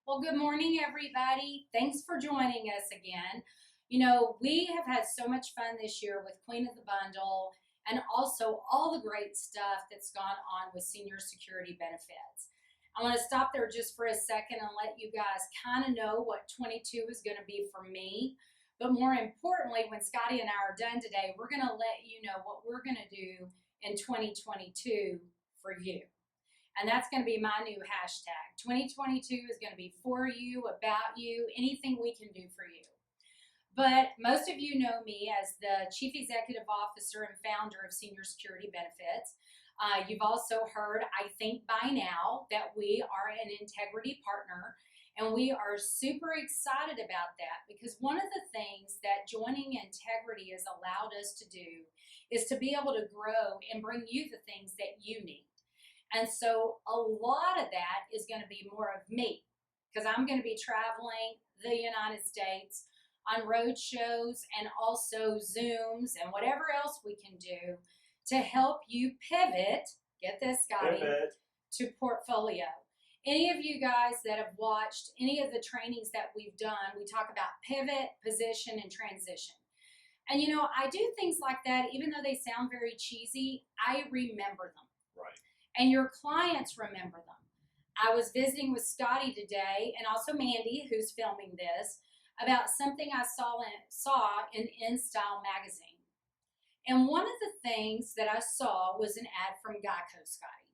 Well, good morning, everybody. Thanks for joining us again. We have had so much fun this year with Queen of the Bundle and also all the great stuff that's gone on with senior security benefits. I want to stop there just for a second and let you guys kind of know what 22 is going to be for me. But more importantly, when Scotty and I are done today, we're going to let you know what we're going to do in 2022 for you. And that's going to be my new hashtag. 2022 is going to be for you, about you, anything we can do for you. But most of you know me as the Chief Executive Officer and founder of Senior Security Benefits. You've also heard, I think by now, that we are an integrity partner, and we are super excited about that because one of the things that joining integrity has allowed us to do is to be able to grow and bring you the things that you need. And so a lot of that is going to be more of me because I'm going to be traveling the United States on road shows and also Zooms and whatever else we can do to help you pivot, get this, Scotty, to portfolio. Any of you guys that have watched any of the trainings that we've done, we talk about pivot, position, and transition. And I do things like that, even though they sound very cheesy, I remember them. Right. And your clients remember them. I was visiting with Scotty today and also Mandy, who's filming this, about something I saw in InStyle magazine. And one of the things that I saw was an ad from Geico, Scotty.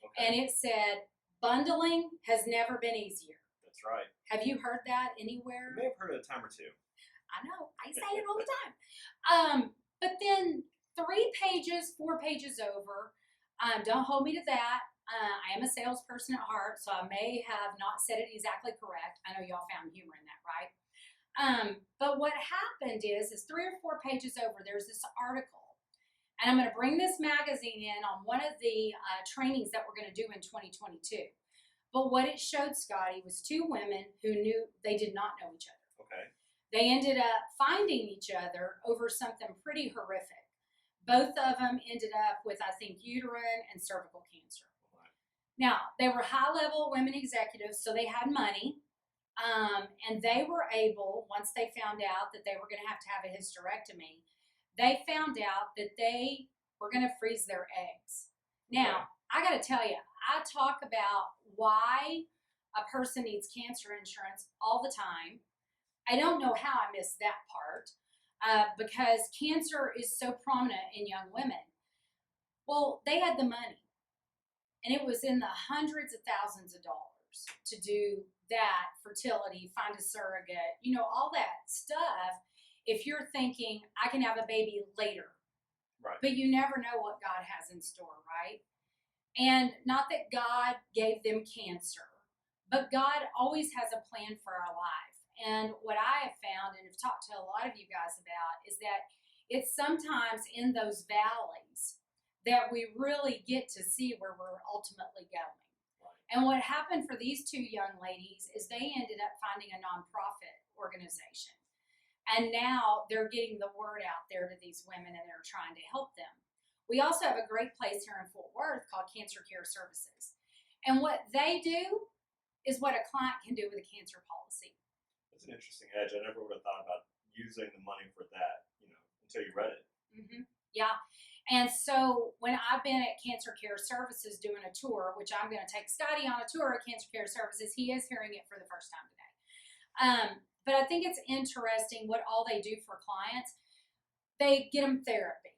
Okay. And it said, bundling has never been easier. That's right. Have you heard that anywhere? You may have heard it a time or two. I know. I say it all the time. But then 4 pages over, don't hold me to that. I am a salesperson at heart, so I may have not said it exactly correct. I know y'all found humor in that, right? But what happened is 3 or 4 pages over, there's this article. And I'm going to bring this magazine in on one of the trainings that we're going to do in 2022. But what it showed, Scotty, was 2 women who knew they did not know each other. Okay. They ended up finding each other over something pretty horrific. Both of them ended up with, I think, uterine and cervical cancer. Right. Now, they were high-level women executives, so they had money. And they were able, once they found out that they were going to have a hysterectomy, they found out that they were going to freeze their eggs. Now, I got to tell you, I talk about why a person needs cancer insurance all the time. I don't know how I missed that part because cancer is so prominent in young women. Well, they had the money, and it was in the hundreds of thousands of dollars to do that, fertility, find a surrogate, all that stuff. If you're thinking, I can have a baby later, right, but you never know what God has in store, right? And not that God gave them cancer, but God always has a plan for our life. And what I have found, and have talked to a lot of you guys about, is that it's sometimes in those valleys that we really get to see where we're ultimately going. And what happened for these 2 young ladies is they ended up finding a nonprofit organization. And now they're getting the word out there to these women, and they're trying to help them. We also have a great place here in Fort Worth called Cancer Care Services. And what they do is what a client can do with a cancer policy. That's an interesting edge. I never would have thought about using the money for that, until you read it. Mm-hmm. Yeah. And so when I've been at Cancer Care Services doing a tour, which I'm going to take Scotty on a tour of Cancer Care Services, he is hearing it for the first time today. But I think it's interesting what all they do for clients. They get them therapy.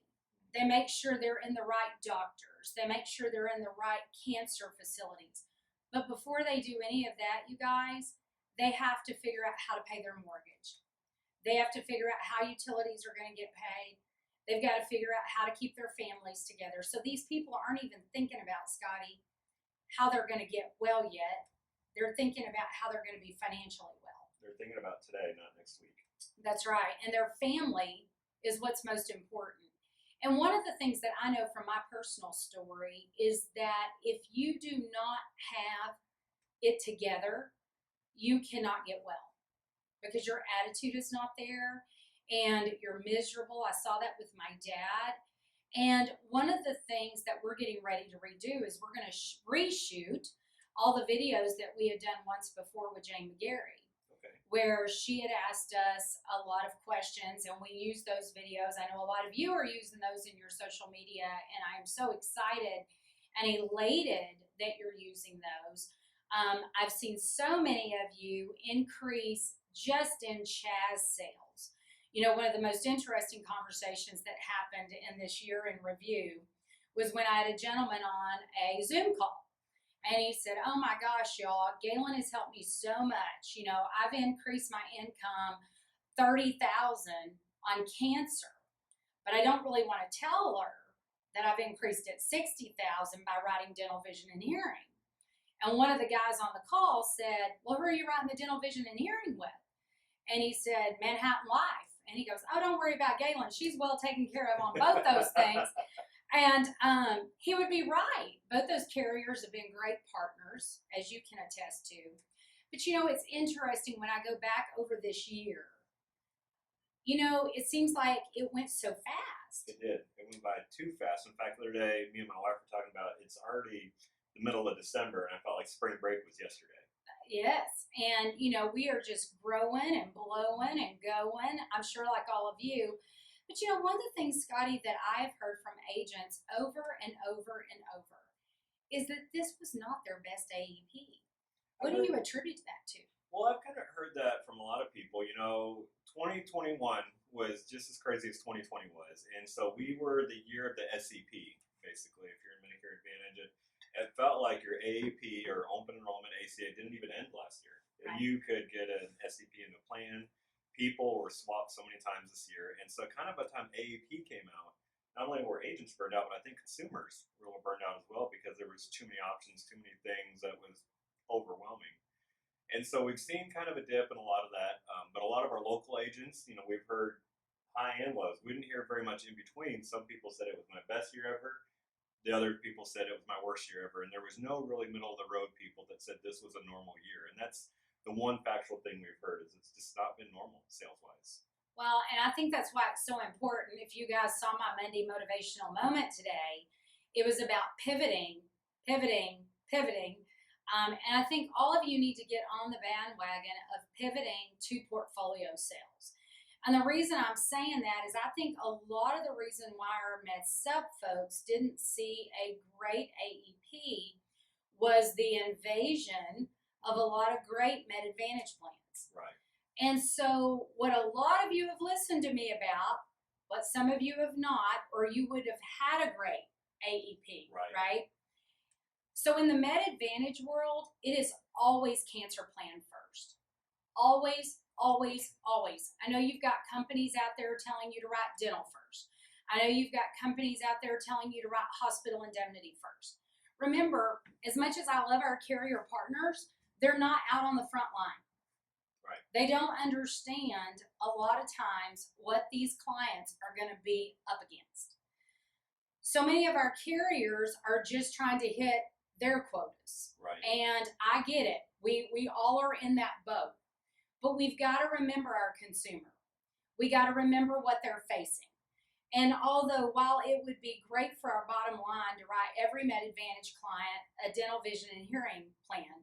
They make sure they're in the right doctors. They make sure they're in the right cancer facilities. But before they do any of that, you guys, they have to figure out how to pay their mortgage. They have to figure out how utilities are going to get paid. They've got to figure out how to keep their families together. So these people aren't even thinking about, Scotty, how they're going to get well yet. They're thinking about how they're going to be financially well. They're thinking about today, not next week. That's right. And their family is what's most important. And one of the things that I know from my personal story is that if you do not have it together, you cannot get well because your attitude is not there. And you're miserable. I saw that with my dad. And one of the things that we're getting ready to redo is we're going to reshoot all the videos that we had done once before with Jane McGarry, Okay. where she had asked us a lot of questions, and we used those videos. I know a lot of you are using those in your social media, and I am so excited and elated that you're using those. I've seen so many of you increase just in Chaz sales. You know, one of the most interesting conversations that happened in this year in review was when I had a gentleman on a Zoom call. And he said, oh my gosh, y'all, Gaylan has helped me so much. You know, I've increased my income $30,000 on cancer, but I don't really want to tell her that I've increased it $60,000 by writing dental, vision, and hearing. And one of the guys on the call said, well, who are you writing the dental, vision, and hearing with? And he said, Manhattan Life. And he goes, oh, don't worry about Gaylan. She's well taken care of on both those things. And he would be right. Both those carriers have been great partners, as you can attest to. But, you know, it's interesting when I go back over this year, you know, it seems like it went so fast. It did. It went by too fast. In fact, the other day, me and my wife were talking about it's already the middle of December, and I felt like spring break was yesterday. Yes. And, you know, we are just growing and blowing and going. I'm sure like all of you. But, you know, one of the things, Scotty, that I've heard from agents over and over and over is that this was not their best AEP. What do you attribute that to? Well, I've kind of heard that from a lot of people. You know, 2021 was just as crazy as 2020 was. And so we were the year of the SEP, basically, if you're in Medicare Advantage. It felt like your AAP or open enrollment ACA didn't even end last year. Right. You could get an SEP in a plan. People were swapped so many times this year. And so kind of by the time AAP came out, not only were agents burned out, but I think consumers were a little burned out as well because there was too many options, too many things that was overwhelming. And so we've seen kind of a dip in a lot of that. But a lot of our local agents, you know, we've heard high and lows. We didn't hear very much in between. Some people said it was my best year ever. The other people said it was my worst year ever. And there was no really middle of the road people that said this was a normal year. And that's the one factual thing we've heard is it's just not been normal sales-wise. Well, and I think that's why it's so important. If you guys saw my Monday motivational moment today, it was about pivoting. And I think all of you need to get on the bandwagon of pivoting to portfolio sales. And the reason I'm saying that is I think a lot of the reason why our Med Sup folks didn't see a great AEP was the invasion of a lot of great Med Advantage plans. Right. And so what a lot of you have listened to me about, what some of you have not, or you would have had a great AEP, right? So in the Med Advantage world, it is always cancer plan first. Always, always, always. I know you've got companies out there telling you to write dental first. I know you've got companies out there telling you to write hospital indemnity first. Remember, as much as I love our carrier partners, they're not out on the front line. Right. They don't understand a lot of times what these clients are going to be up against. So many of our carriers are just trying to hit their quotas. Right. And I get it. We all are in that boat. But we've got to remember our consumer. We got to remember what they're facing. And although while it would be great for our bottom line to write every Med Advantage client a dental, vision, and hearing plan,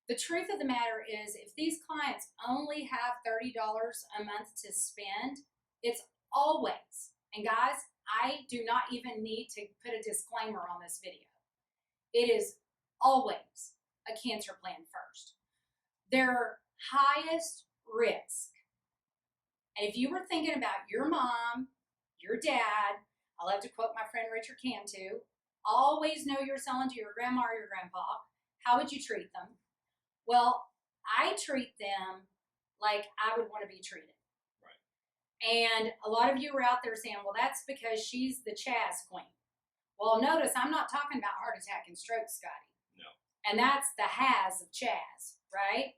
the truth of the matter is if these clients only have $30 a month to spend, it's always, and guys, I do not even need to put a disclaimer on this video. It is always a cancer plan first. Their highest risk. And if you were thinking about your mom, your dad, I love to quote my friend Richard Cantu, always know you're selling to your grandma or your grandpa. How would you treat them? Well, I treat them like I would want to be treated. Right. And a lot of you are out there saying, well, that's because she's the Chaz queen. Well, notice I'm not talking about heart attack and stroke, Scotty. No. And that's the has of Chaz, right?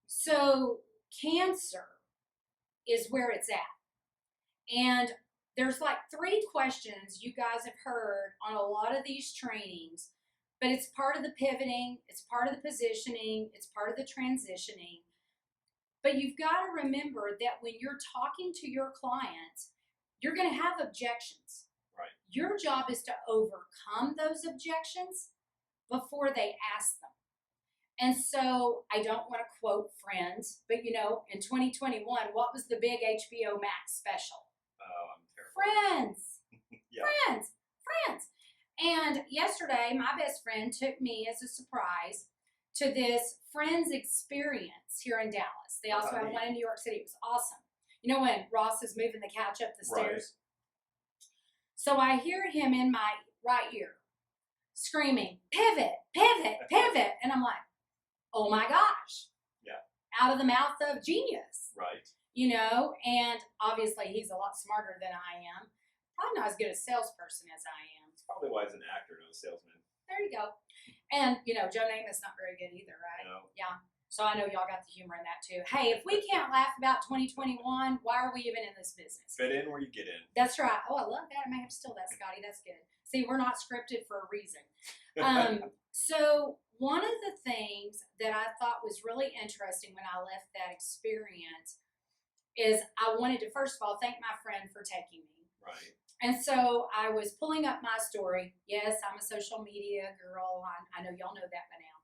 So cancer is where it's at. And there's like 3 questions you guys have heard on a lot of these trainings, but it's part of the pivoting, it's part of the positioning, it's part of the transitioning. But you've got to remember that when you're talking to your clients, you're going to have objections. Right. Your job is to overcome those objections, before they ask them. And so I don't want to quote Friends, but you know, in 2021, what was the big HBO Max special? Oh, I'm terrible. Friends. Yeah. Friends. And yesterday, my best friend took me as a surprise to this Friends experience here in Dallas. They also have one in New York City. It was awesome. You know when Ross is moving the couch up the stairs? So I hear him in my right ear screaming, pivot, pivot, pivot. And I'm like, oh my gosh. Yeah. Out of the mouth of genius. Right. You know, and obviously he's a lot smarter than I am. Probably not as good a salesperson as I am. That's probably why he's an actor, not a salesman. There you go. And, you know, Joe Namath's not very good either, right? No. Yeah. So I know y'all got the humor in that too. Hey, if we can't laugh about 2021, why are we even in this business? Fit in where you get in. That's right. Oh, I love that. I may have to steal that, Scotty. That's good. See, we're not scripted for a reason. So one of the things that I thought was really interesting when I left that experience is I wanted to, first of all, thank my friend for taking me. Right. And so I was pulling up my story. Yes, I'm a social media girl. I know y'all know that by now.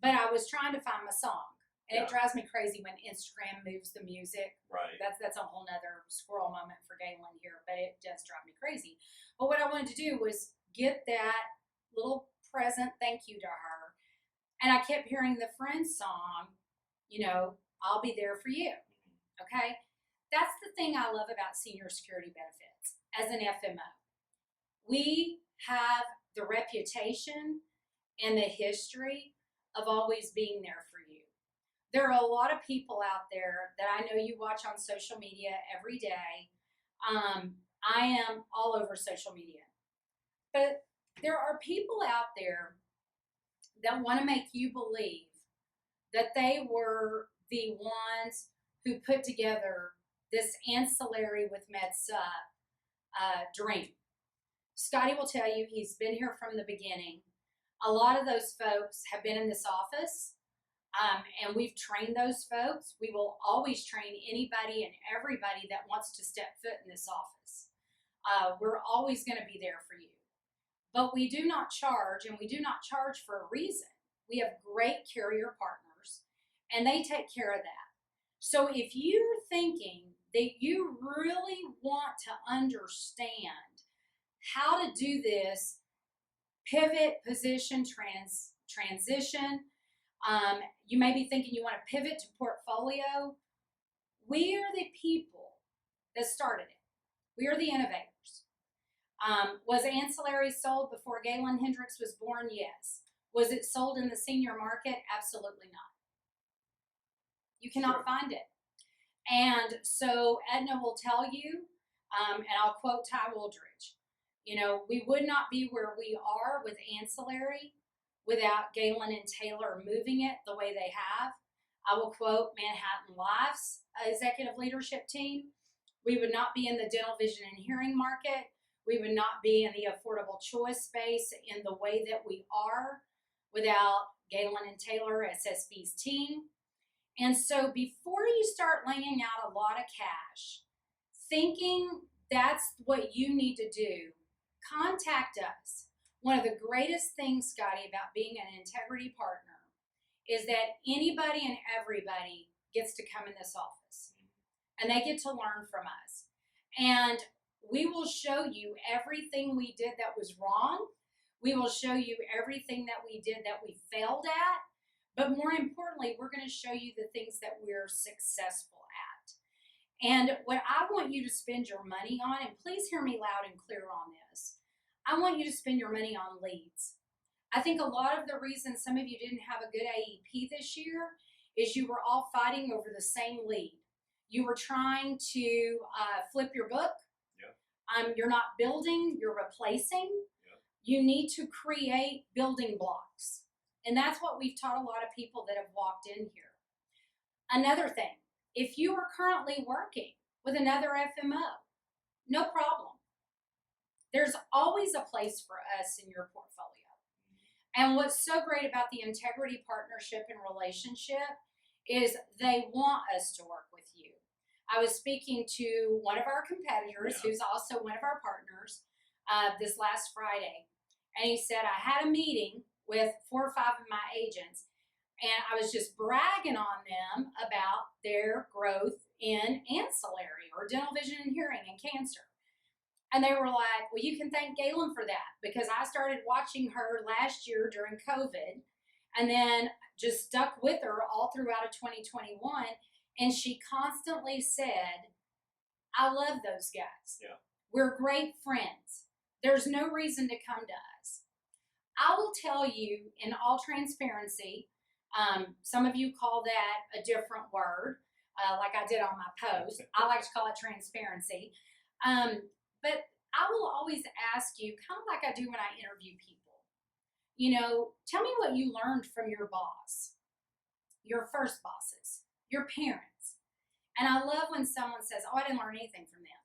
But I was trying to find my song. And it drives me crazy when Instagram moves the music. Right. That's a whole nother squirrel moment for Gaylan here, but it does drive me crazy. But what I wanted to do was get that little present thank you to her. And I kept hearing the Friends song, you know, I'll be there for you. Okay? That's the thing I love about senior security benefits as an FMO. We have the reputation and the history of always being there for you. There are a lot of people out there that I know you watch on social media every day. I am all over social media. But there are people out there that want to make you believe that they were the ones who put together this ancillary with MedSup dream. Scotty will tell you he's been here from the beginning. A lot of those folks have been in this office, and we've trained those folks. We will always train anybody and everybody that wants to step foot in this office. We're always going to be there for you. But we do not charge, and we do not charge for a reason. We have great carrier partners, and they take care of that. So if you're thinking that you really want to understand how to do this pivot, position, transition, you may be thinking you want to pivot to portfolio. We are the people that started it. We are the innovators. Was ancillary sold before Gaylan Hendricks was born? Yes. Was it sold in the senior market? Absolutely not. You cannot find it. And so Edna will tell you, and I'll quote Ty Wooldridge, you know, we would not be where we are with ancillary without Gaylan and Taylor moving it the way they have. I will quote Manhattan Life's executive leadership team. We would not be in the dental, vision, and hearing market. We would not be in the affordable choice space in the way that we are without Gaylan and Taylor, SSB's team. And so before you start laying out a lot of cash, thinking that's what you need to do, contact us. One of the greatest things, Scotty, about being an integrity partner is that anybody and everybody gets to come in this office and they get to learn from us. And we will show you everything we did that was wrong. We will show you everything that we did that we failed at. But more importantly, we're going to show you the things that we're successful at. And what I want you to spend your money on, and please hear me loud and clear on this, I want you to spend your money on leads. I think a lot of the reason some of you didn't have a good AEP this year is you were all fighting over the same lead. You were trying to flip your book. Yep. You're not building, you're replacing. Yep. You need to create building blocks. And that's what we've taught a lot of people that have walked in here. Another thing, if you are currently working with another FMO, no problem. There's always a place for us in your portfolio. And what's so great about the integrity partnership and relationship is they want us to work with you. I was speaking to one of our competitors, who's also one of our partners, this last Friday. And he said, I had a meeting with 4 or 5 of my agents, and I was just bragging on them about their growth in ancillary or dental, vision, and hearing and cancer. And they were like, well, you can thank Gaylan for that, because I started watching her last year during COVID and then just stuck with her all throughout of 2021. And she constantly said, I love those guys. Yeah. We're great friends. There's no reason to come to us. I will tell you in all transparency, some of you call that a different word, like I did on my post. I like to call it transparency. But I will always ask you, kind of like I do when I interview people, you know, tell me what you learned from your boss, your first bosses, your parents. And I love when someone says, oh, I didn't learn anything from them.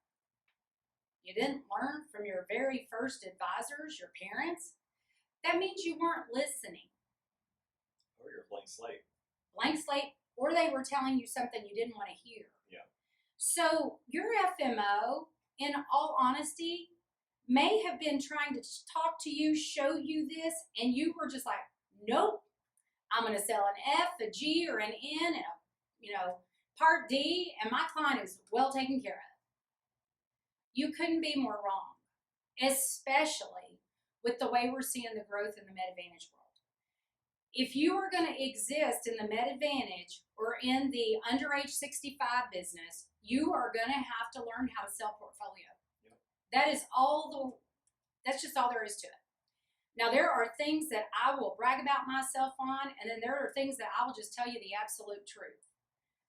You didn't learn from your very first advisors, your parents? That means you weren't listening. Or you're a blank slate. Blank slate, or they were telling you something you didn't want to hear. Yeah. So your FMO, in all honesty, may have been trying to talk to you, show you this, and you were just like, nope, I'm going to sell an F, a G, or an N, and a, part D, and my client is well taken care of. You couldn't be more wrong, especially with the way we're seeing the growth in the MedAdvantage world. If you are going to exist in the MedAdvantage or in the under age 65 business, you are going to have to learn how to sell portfolio. Yep. That's just all there is to it. Now, there are things that I will brag about myself on, and then there are things that I will just tell you the absolute truth.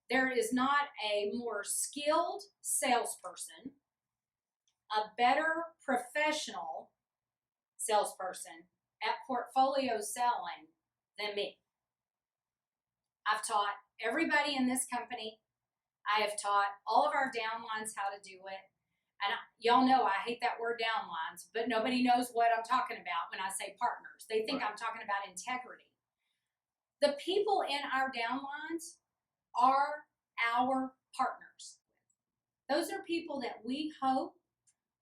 There is not a more skilled salesperson, a better professional salesperson at portfolio selling than me. I've taught everybody in this company. I have taught all of our downlines how to do it. And y'all know I hate that word downlines, but nobody knows what I'm talking about when I say partners. They think I'm talking about integrity. The people in our downlines are our partners. Those are people that we hope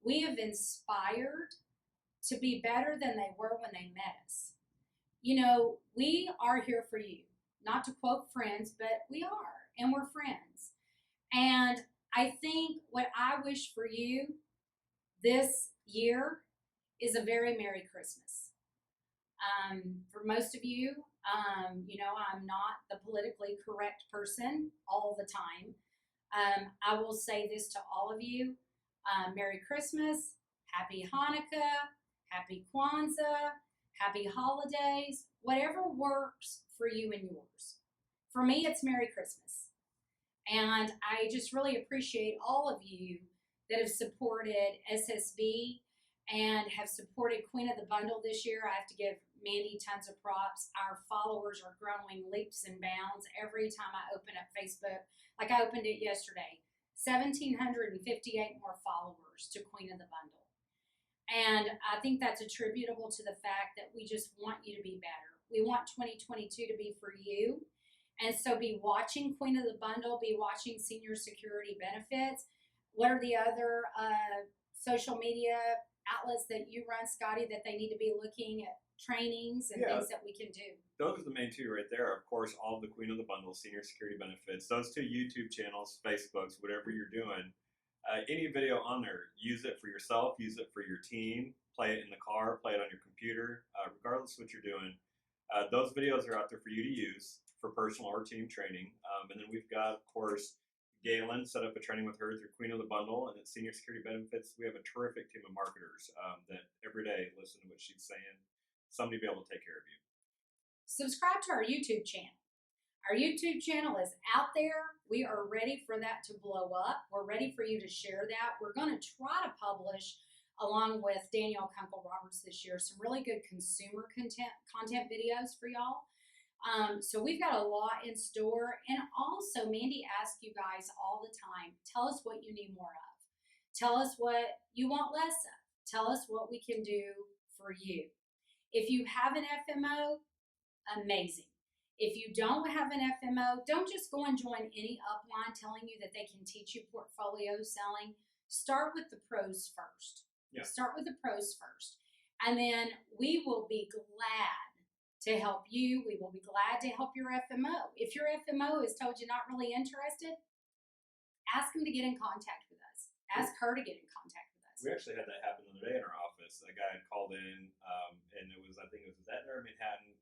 we have inspired to be better than they were when they met us. We are here for you. Not to quote Friends, but we are, and we're friends. And I think what I wish for you this year is a very Merry Christmas. For most of you, I'm not the politically correct person all the time. I will say this to all of you. Merry Christmas, Happy Hanukkah, Happy Kwanzaa, Happy Holidays, whatever works for you and yours. For me, it's Merry Christmas. And I just really appreciate all of you that have supported SSB and have supported Queen of the Bundle this year. I have to give Mandy tons of props. Our followers are growing leaps and bounds every time I open up Facebook. Like I opened it yesterday, 1,758 more followers to Queen of the Bundle. And I think that's attributable to the fact that we just want you to be better. We want 2022 to be for you. And so be watching Queen of the Bundle, be watching Senior Security Benefits. What are the other social media outlets that you run, Scotty, that they need to be looking at trainings and things that we can do? Those are the main two right there. Of course, all of the Queen of the Bundle, Senior Security Benefits, those two YouTube channels, Facebooks, whatever you're doing. Any video on there, use it for yourself, use it for your team, play it in the car, play it on your computer, regardless of what you're doing. Those videos are out there for you to use for personal or team training. And then we've got, of course, Gaylan set up a training with her through Queen of the Bundle, and at Senior Security Benefits, we have a terrific team of marketers that every day listen to what she's saying. Somebody be able to take care of you. Subscribe to our YouTube channel. Our YouTube channel is out there. We are ready for that to blow up. We're ready for you to share that. We're going to try to publish, along with Danielle Kunkel-Roberts this year, some really good consumer content videos for y'all. So we've got a lot in store. And also, Mandy asks you guys all the time, tell us what you need more of. Tell us what you want less of. Tell us what we can do for you. If you have an FMO, amazing. If you don't have an FMO, don't just go and join any upline telling you that they can teach you portfolio selling. Start with the pros first. Yeah. Start with the pros first. And then we will be glad to help you. We will be glad to help your FMO. If your FMO has told you not really interested, ask him to get in contact with us. Ask her to get in contact with us. We actually had that happen the other day in our office. A guy had called in, and it was, I think it was Aetna or Manhattan,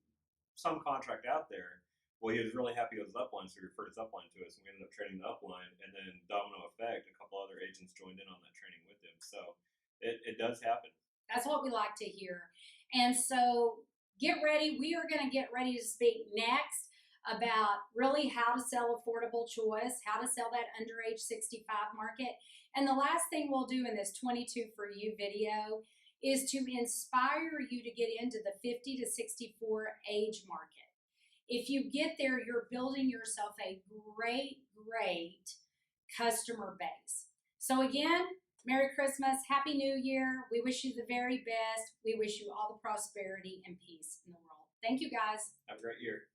some contract out there. Well, he was really happy with his upline, so he referred his upline to us, and we ended up training the upline, and then domino effect, a couple other agents joined in on that training with him. So it does happen. That's what we like to hear. And so get ready. We are going to get ready to speak next about really how to sell affordable choice, how to sell that under age 65 market. And the last thing we'll do in this 22 for You video is to inspire you to get into the 50 to 64 age market. If you get there, you're building yourself a great, great customer base. So again, Merry Christmas, Happy New Year. We wish you the very best. We wish you all the prosperity and peace in the world. Thank you, guys. Have a great year.